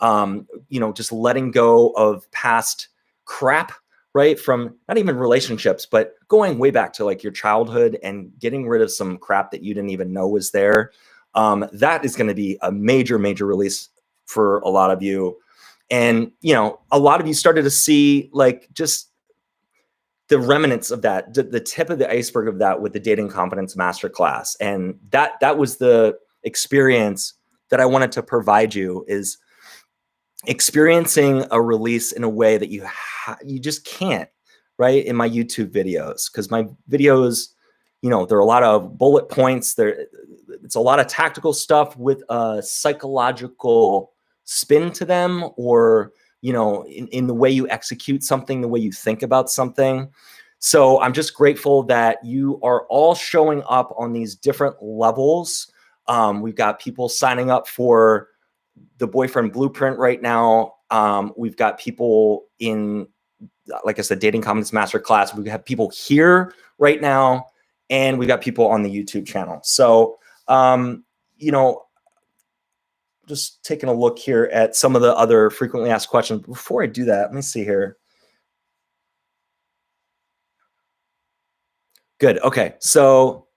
Just letting go of past crap, right? From not even relationships, but going way back to like your childhood and getting rid of some crap that you didn't even know was there. That is going to be a major, major release for a lot of you. And, a lot of you started to see like just the remnants of that, the tip of the iceberg of that with the Dating Competence Masterclass. And that was the experience that I wanted to provide you, is experiencing a release in a way that you just can't, right? In my YouTube videos, because my videos, there are a lot of bullet points. It's a lot of tactical stuff with a psychological spin to them, or in the way you execute something, the way you think about something. So I'm just grateful that you are all showing up on these different levels. We've got people signing up for the Boyfriend Blueprint right now. We've got people in, like I said, Dating Confidence Masterclass. We have people here right now, and we've got people on the YouTube channel. So, you know, just taking a look here at some of the other frequently asked questions. Before I do that, let me see here. Good. Okay. So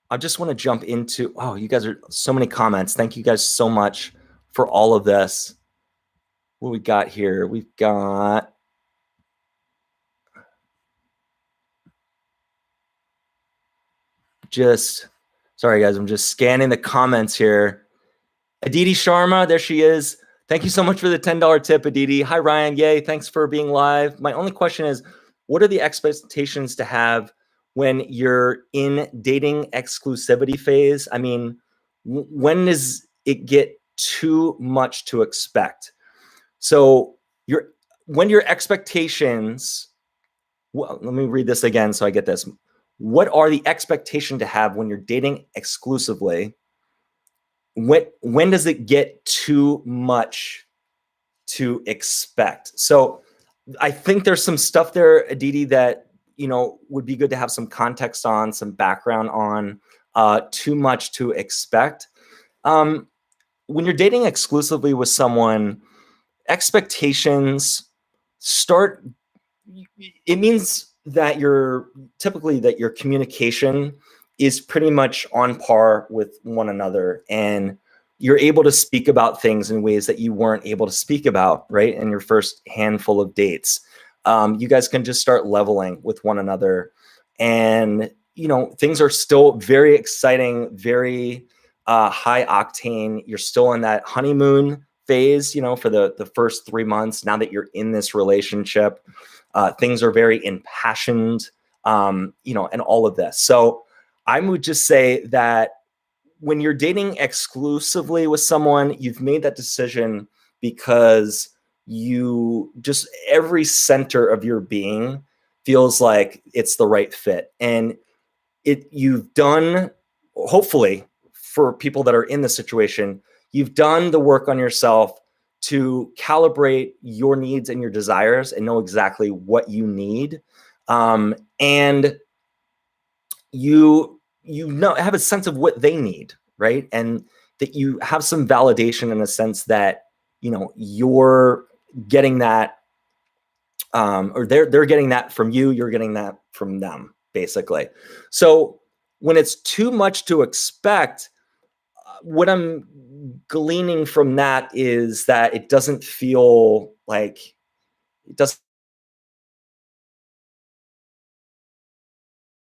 I just want to jump into, oh, you guys are so many comments. Thank you guys so much for all of this. What we got here? We've got just, sorry guys, I'm just scanning the comments here. Aditi Sharma, there she is. Thank you so much for the $10 tip, Aditi. Hi, Ryan. Yay. Thanks for being live. My only question is, what are the expectations to have when you're in dating exclusivity phase? I mean, when does it get too much to expect? So when your expectations, well, let me read this again so I get this. What are the expectation to have when you're dating exclusively? When does it get too much to expect? So I think there's some stuff there, Aditi, that would be good to have some context on, some background on. Too much to expect. When you're dating exclusively with someone, expectations start. It means that your communication is pretty much on par with one another, and you're able to speak about things in ways that you weren't able to speak about, right, in your first handful of dates. You guys can just start leveling with one another, and things are still very exciting, very high octane. You're still in that honeymoon phase, for the first 3 months. Now that you're in this relationship, things are very impassioned, and all of this. So I would just say that when you're dating exclusively with someone, you've made that decision because every center of your being feels like it's the right fit. And you've done, hopefully, for people that are in the situation, you've done the work on yourself to calibrate your needs and your desires and know exactly what you need. And you have a sense of what they need, right? And that you have some validation in a sense that, you're getting that, or they're getting that from you, you're getting that from them, basically. So when it's too much to expect, what I'm gleaning from that is that it doesn't feel like, it doesn't